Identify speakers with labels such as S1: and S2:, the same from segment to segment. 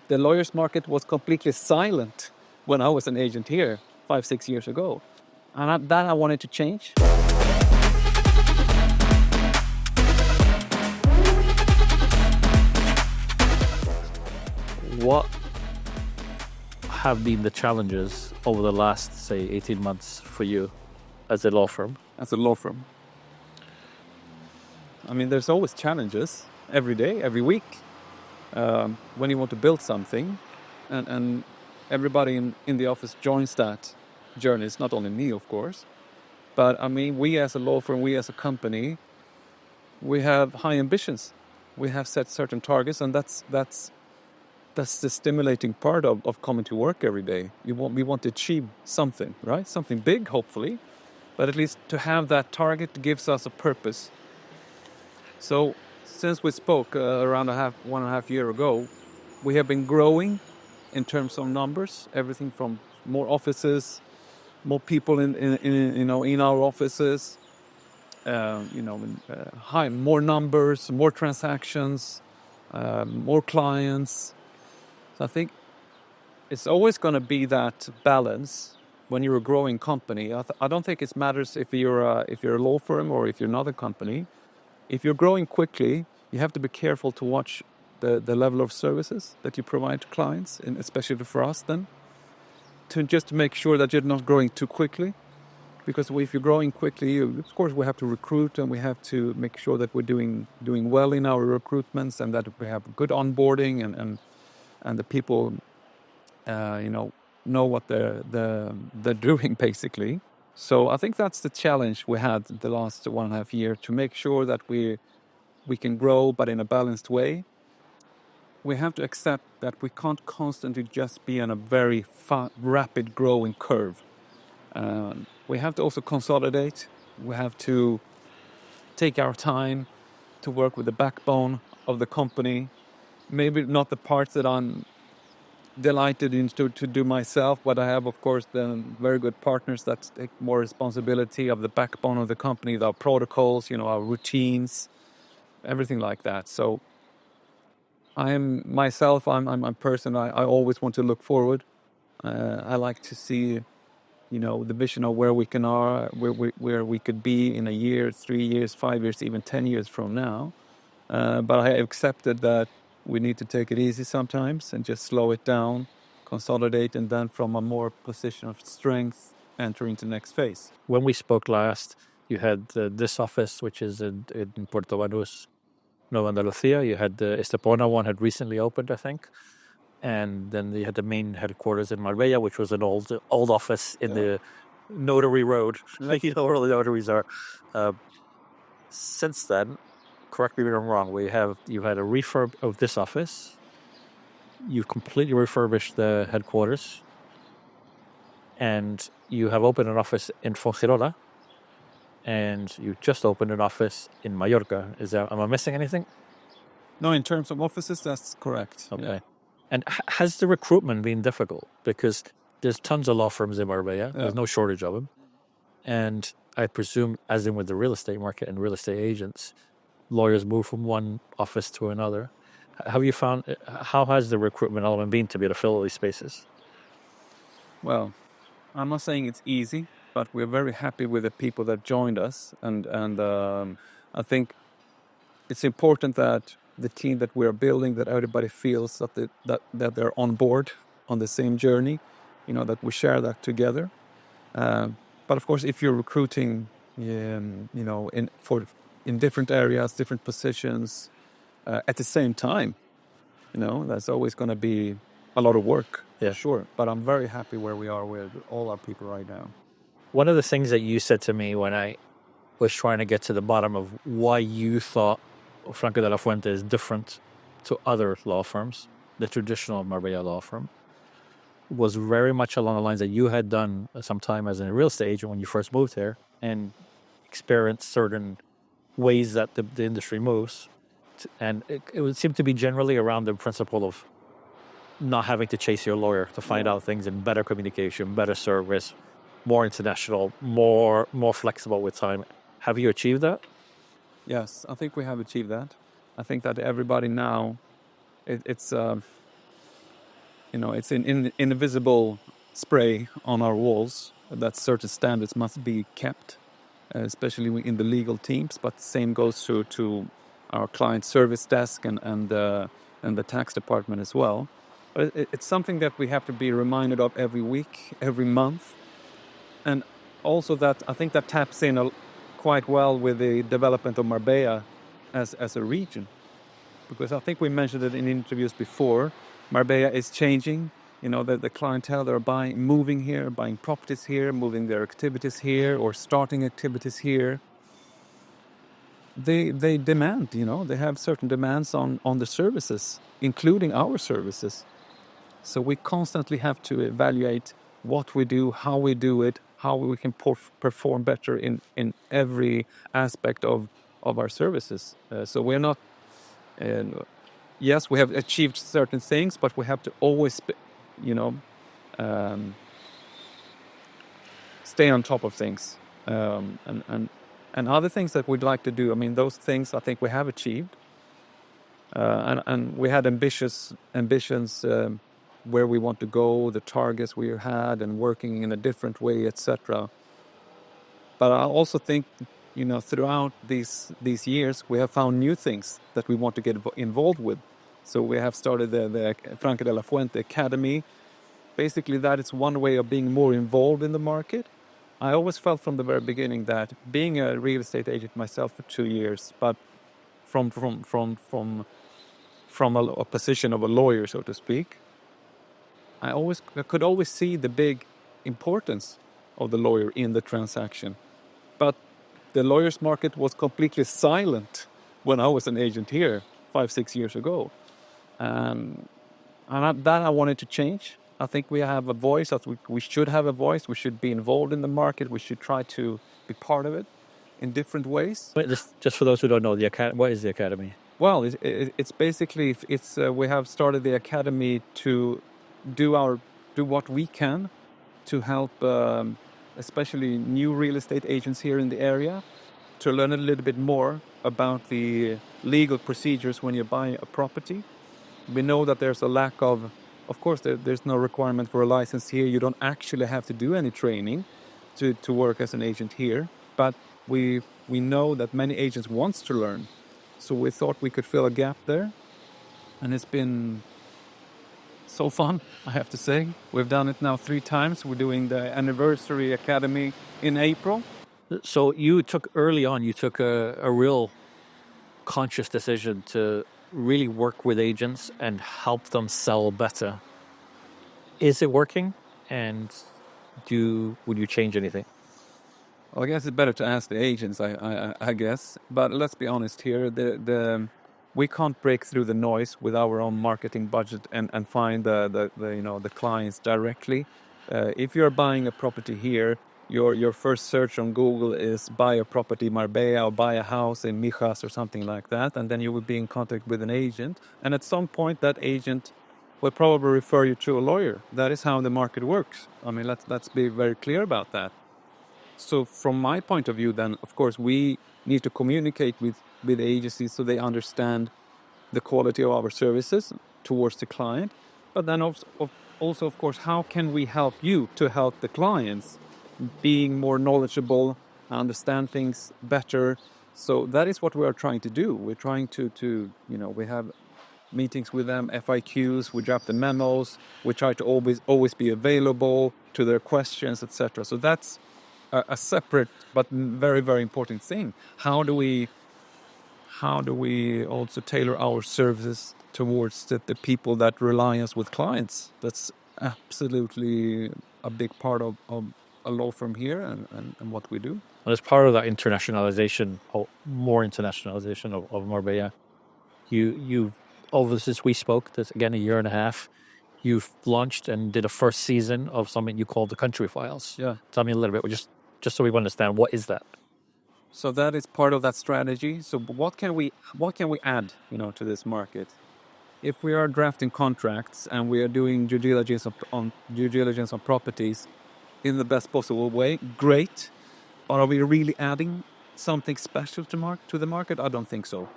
S1: The lawyers market was completely silent when I was an agent here 5-6 years ago. And that I wanted to change.
S2: What have been the challenges over the last, say, 18 months for you as a law firm?
S1: As a law firm. I mean, there's always challenges every day, every week, when you want to build something, and everybody in the office joins that journey. It's not only me, of course, but I mean, we as a law firm, we as a company, we have high ambitions. We have set certain targets, and that's the stimulating part of coming to work every day. We want to achieve something, right? Something big, hopefully, but at least to have that target gives us a purpose. So since we spoke around 1.5 years ago, we have been growing in terms of numbers, everything from more offices, more people in our offices, more numbers, more transactions, more clients. So I think it's always going to be that balance when you're a growing company. I don't think it matters if you're a law firm or if you're another company. If you're growing quickly, you have to be careful to watch the level of services that you provide to clients, and especially for us then, to make sure that you're not growing too quickly. Because if you're growing quickly, of course, we have to recruit and we have to make sure that we're doing well in our recruitments and that we have good onboarding and the people, know what they're doing basically. So I think that's the challenge we had the last 1.5 years, to make sure that we can grow, but in a balanced way. We have to accept that we can't constantly just be on a very rapid growing curve. We have to also consolidate. We have to take our time to work with the backbone of the company. Maybe not the parts that I'm delighted to do myself, but I have, of course, then very good partners that take more responsibility of the backbone of the company, our protocols, our routines, everything like that. So I'm a person, I always want to look forward. I like to see, the vision of where we could be in a year, 3 years, 5 years, even 10 years from now. But I accepted that we need to take it easy sometimes and just slow it down, consolidate, and then from a more position of strength, enter into the next phase.
S2: When we spoke last, you had this office, which is in Puerto Banús, Nueva Andalucía. You had the Estepona one had recently opened, I think. And then you had the main headquarters in Marbella, which was an old office in the Notary Road. Like, where the notaries are. Since then, correct me if I'm wrong, you've had a refurb of this office. You've completely refurbished the headquarters. And you have opened an office in Fuengirola. And you just opened an office in Mallorca. Am I missing anything?
S1: No, in terms of offices, that's correct.
S2: Okay.
S1: Yeah.
S2: And has the recruitment been difficult? Because there's tons of law firms in Marbella. Yeah. There's no shortage of them. And I presume, as in with the real estate market and real estate agents, lawyers move from one office to another. How has the recruitment element been to be able to fill these spaces?
S1: Well, I'm not saying it's easy, but we're very happy with the people that joined us. And I think it's important that the team that we're building, that everybody feels that they're on board on the same journey, that we share that together. But of course, if you're recruiting, in different areas, different positions, at the same time, that's always going to be a lot of work.
S2: Yeah,
S1: sure. But I'm very happy where we are with all our people right now.
S2: One of the things that you said to me when I was trying to get to the bottom of why you thought Franco de la Fuente is different to other law firms, the traditional Marbella law firm, was very much along the lines that you had done some time as a real estate agent when you first moved here and experienced certain ways that the industry moves. And it would seem to be generally around the principle of not having to chase your lawyer to find out things, in better communication, better service, more international, more flexible with time. Have you achieved that?
S1: Yes, I think we have achieved that. I think that everybody now, it's it's in invisible spray on our walls that certain standards must be kept, especially in the legal teams. But same goes to our client service desk and the tax department as well. But it's something that we have to be reminded of every week, every month, and also that I think that taps in quite well with the development of Marbella as a region, because I think we mentioned it in interviews before. Marbella is changing. The clientele that are moving here, buying properties here, moving their activities here, or starting activities here. They demand, they have certain demands on the services, including our services. So we constantly have to evaluate what we do, how we do it, how we can perform better in every aspect of our services. So we're not, yes, we have achieved certain things, but we have to always, stay on top of things. And other things that we'd like to do, I mean, those things I think we have achieved. And we had ambitions where we want to go, the targets we had, and working in a different way, etc. But I also think, throughout these years, we have found new things that we want to get involved with. So we have started the Franca de la Fuente Academy. Basically, that is one way of being more involved in the market. I always felt from the very beginning that being a real estate agent myself for 2 years, but from a position of a lawyer, so to speak, I could always see the big importance of the lawyer in the transaction. But the lawyer's market was completely silent when I was an agent here 5-6 years ago. And that I wanted to change. I think we have a voice. We should have a voice. We should be involved in the market. We should try to be part of it in different ways.
S2: But just for those who don't know, the academy. What is the academy?
S1: Well, it's basically we have started the academy to do what we can to help, especially new real estate agents here in the area, to learn a little bit more about the legal procedures when you buy a property. We know that there's a lack of course, there's no requirement for a license here. You don't actually have to do any training to work as an agent here. But we know that many agents want to learn. So we thought we could fill a gap there. And it's been so fun, I have to say. We've done it now 3 times. We're doing the anniversary academy in April.
S2: So you took a real conscious decision to really work with agents and help them sell better. Is it working? And would you change anything?
S1: Well, I guess it's better to ask the agents, I guess. But let's be honest here. We can't break through the noise with our own marketing budget and find the clients directly. If you're buying a property here, your first search on Google is buy a property Marbella or buy a house in Mijas or something like that, and then you will be in contact with an agent. And at some point, that agent will probably refer you to a lawyer. That is how the market works. I mean, let's be very clear about that. So from my point of view, then, of course, we need to communicate with the agencies so they understand the quality of our services towards the client. But then also, of course, how can we help you to help the clients being more knowledgeable, understand things better? So that is what we are trying to do. We're trying to we have meetings with them, FIQs, we draft the memos, we try to always be available to their questions, etc. So that's a separate but very, very important thing. How do we also tailor our services towards the people that rely us with clients? That's absolutely a big part of a law firm here and what we do.
S2: And as part of that internationalization, or more internationalization of Marbella, you since we spoke, that's again 1.5 years, you've launched and did a first season of something you call the Country Files.
S1: Yeah.
S2: Tell me a little bit, just so we understand, what is that?
S1: So that is part of that strategy. So what can we add, to this market? If we are drafting contracts and we are doing due diligence on properties in the best possible way, great. But are we really adding something special to the market? I don't think so.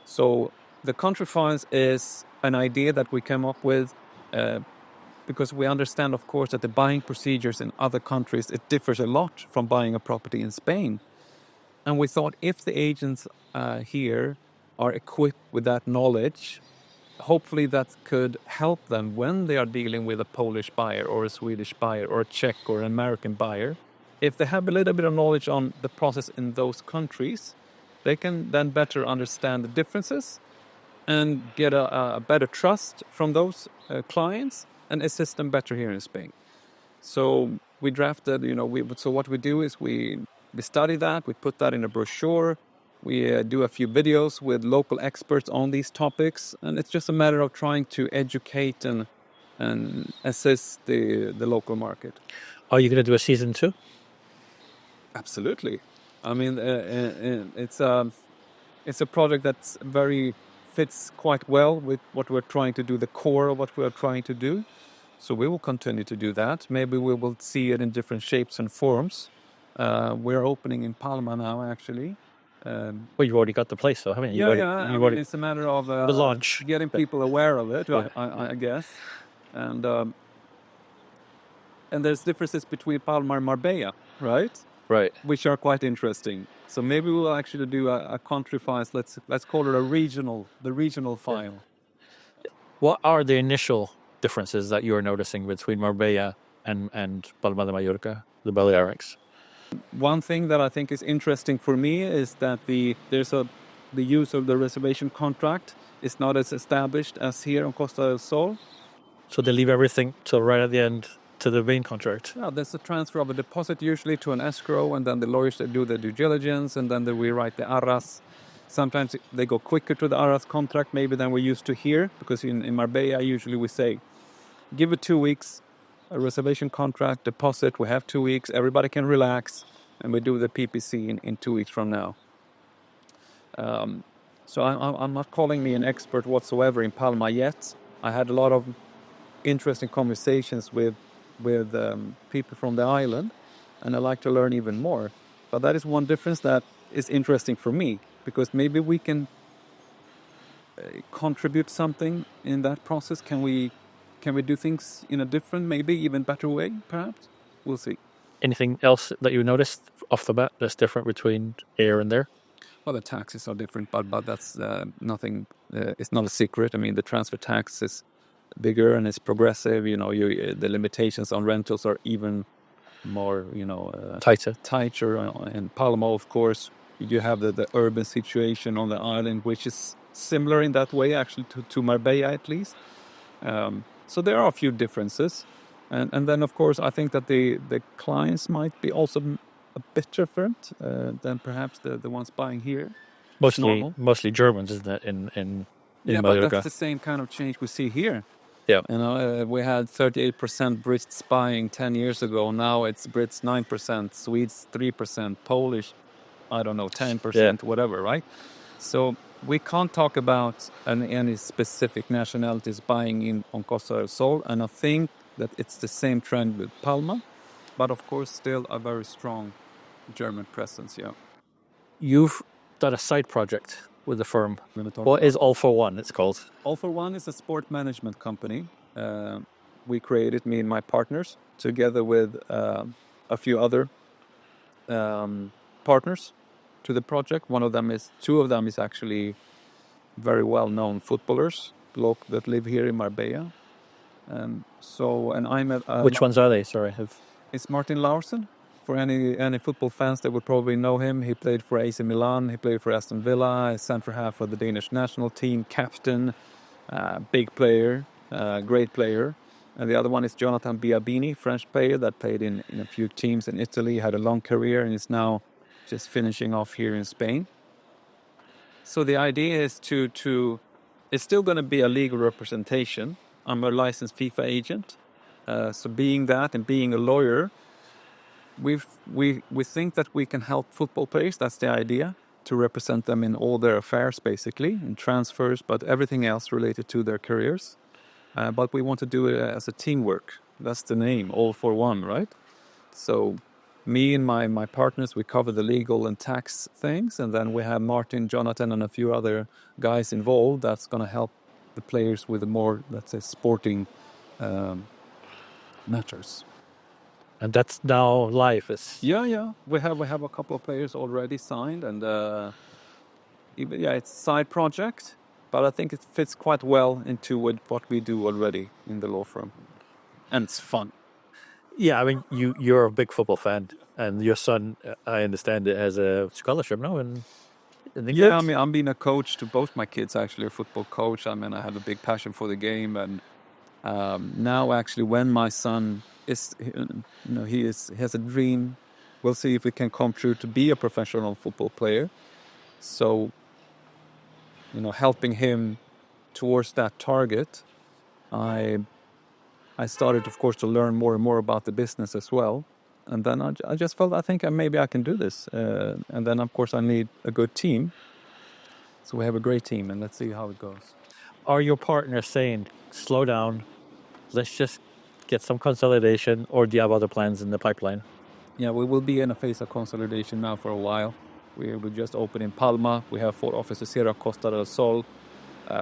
S1: So the Country Files is an idea that we came up with because we understand, of course, that the buying procedures in other countries, it differs a lot from buying a property in Spain. And we thought if the agents here are equipped with that knowledge, hopefully that could help them when they are dealing with a Polish buyer or a Swedish buyer or a Czech or an American buyer. If they have a little bit of knowledge on the process in those countries, they can then better understand the differences and get a better trust from those clients and assist them better here in Spain. So we drafted, so what we do is we study that, we put that in a brochure, we do a few videos with local experts on these topics, and it's just a matter of trying to educate and assist the local market.
S2: Are you going to do a season 2?
S1: Absolutely. I mean, it's a project that's fits quite well with what we're trying to do, the core of what we're trying to do. So we will continue to do that. Maybe we will see it in different shapes and forms. We're opening in Palma now, actually.
S2: Well, you've already got the place, though, haven't you?
S1: It's a matter of
S2: the launch,
S1: getting people aware of it,
S2: Yeah.
S1: I guess. And there's differences between Palma and Marbella, right?
S2: Right.
S1: Which are quite interesting. So maybe we'll actually do a country file. Let's call it the regional file.
S2: What are the initial differences that you're noticing between Marbella and Palma de Mallorca, the Balearics?
S1: One thing that I think is interesting for me is that the use of the reservation contract is not as established as here on Costa del Sol.
S2: So they leave everything till right at the end to the main contract.
S1: Yeah, there's a transfer of a deposit usually to an escrow, and then the lawyers do the due diligence, and then we write the arras. Sometimes they go quicker to the arras contract maybe than we're used to here, because in Marbella usually we say, give it 2 weeks, a reservation contract, deposit, we have 2 weeks, everybody can relax, and we do the PPC in 2 weeks from now. So I'm not calling me an expert whatsoever in Palma yet. I had a lot of interesting conversations with people from the island, and I like to learn even more. But that is one difference that is interesting for me, because maybe we can contribute something in that process. Can we do things in a different, maybe even better way, perhaps? We'll see.
S2: Anything else that you noticed off the bat that's different between here and there?
S1: Well, the taxes are different, but that's nothing. It's not a secret. I mean, the transfer tax is bigger and it's progressive. The limitations on rentals are even more, tighter. In Palma, of course, you have the urban situation on the island, which is similar in that way, actually, to Marbella at least. So there are a few differences, and then of course I think that the clients might be also a bit different than perhaps the ones buying here.
S2: Mostly Germans, isn't it? In Mallorca.
S1: But that's the same kind of change we see here.
S2: Yeah.
S1: We had 38% Brits buying 10 years ago. Now it's Brits 9%, Swedes 3%, Polish, 10%, whatever, right? So we can't talk about any specific nationalities buying on Costa del Sol, and I think that it's the same trend with Palma, but of course still a very strong German presence, yeah.
S2: You've done a side project with the firm. What is All for One, it's called?
S1: All for One is a sport management company. We created, me and my partners, together with a few other partners to the project. Two of them is actually very well-known footballers that live here in Marbella.
S2: Which ones are they? Sorry.
S1: It's Martin Laursen. For any football fans, they would probably know him. He played for AC Milan, he played for Aston Villa, centre half for the Danish national team, captain, big player, great player. And the other one is Jonathan Biabini, French player that played in a few teams in Italy, had a long career, and is now just finishing off here in Spain. So the idea is it's still going to be a legal representation. I'm a licensed FIFA agent. So being that and being a lawyer, we think that we can help football players. That's the idea, to represent them in all their affairs, basically, in transfers, but everything else related to their careers. But we want to do it as a teamwork. That's the name, All for One, right? So me and my partners, we cover the legal and tax things, and then we have Martin, Jonathan, and a few other guys involved that's going to help the players with a more, let's say, sporting matters.
S2: And that's now life.
S1: Yeah. We have a couple of players already signed, and it's a side project, but I think it fits quite well into what we do already in the law firm, and it's fun.
S2: Yeah, I mean, you're a big football fan, and your son, I understand, it has a scholarship now in England.
S1: Yeah, I mean, I'm being a coach to both my kids, actually, a football coach. I mean, I have a big passion for the game, and now actually, when my son is, he has a dream. We'll see if it can come true to be a professional football player. So, helping him towards that target, I started, of course, to learn more and more about the business as well. And then I just felt, I think maybe I can do this. And then, of course, I need a good team. So we have a great team, and let's see how it goes.
S2: Are your partners saying, slow down, let's just get some consolidation, or do you have other plans in the pipeline?
S1: Yeah, we will be in a phase of consolidation now for a while. We will just open in Palma. We have 4 offices here at Costa del Sol.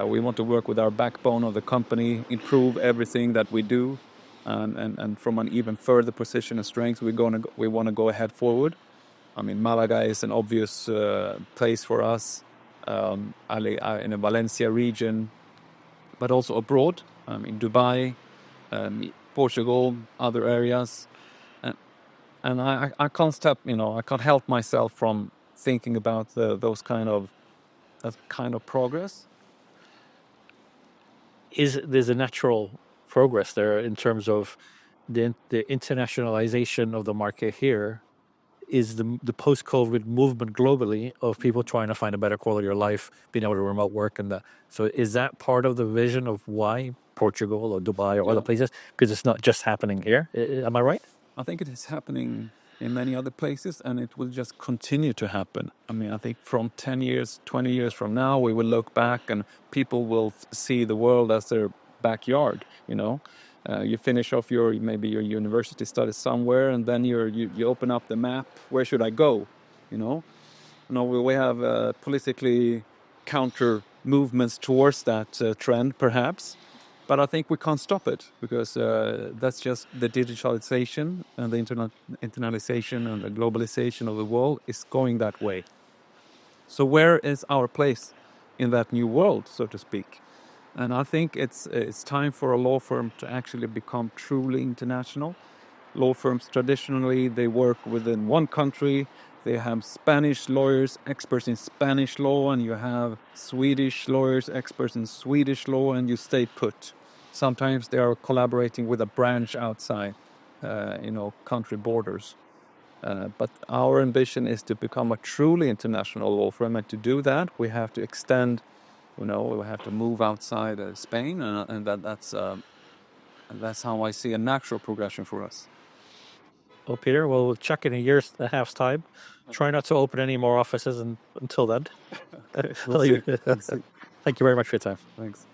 S1: We want to work with our backbone of the company, improve everything that we do, and from an even further position of strength, we want to go ahead forward. I mean, Malaga is an obvious place for us, in the Valencia region, but also abroad, in Dubai, Portugal, other areas. And I can't stop, I can't help myself from thinking about that kind of progress.
S2: There's a natural progress there in terms of the internationalization of the market here? Is the post-COVID movement globally of people trying to find a better quality of life, being able to remote work, and that. So is that part of the vision of why Portugal or Dubai or other places? Because it's not just happening here. Am I right?
S1: I think it is happening in many other places, and it will just continue to happen. I mean, I think from 10 years, 20 years from now, we will look back and people will see the world as their backyard, You finish off maybe your university studies somewhere, and then you open up the map. Where should I go? We have politically counter movements towards that trend, perhaps, but I think we can't stop it because that's just the digitalization and the internationalization and the globalization of the world is going that way. So where is our place in that new world, so to speak? And I think it's time for a law firm to actually become truly international. Law firms, traditionally, they work within one country. They have Spanish lawyers, experts in Spanish law, and you have Swedish lawyers, experts in Swedish law, and you stay put. Sometimes they are collaborating with a branch outside, country borders. But our ambition is to become a truly international law firm, and to do that, we have to extend. We have to move outside Spain, and that's how I see a natural progression for us.
S2: Well, Peter, we'll check in a year's and a half's time. Try not to open any more offices until then.
S1: We'll see.
S2: Thank you very much for your time.
S1: Thanks.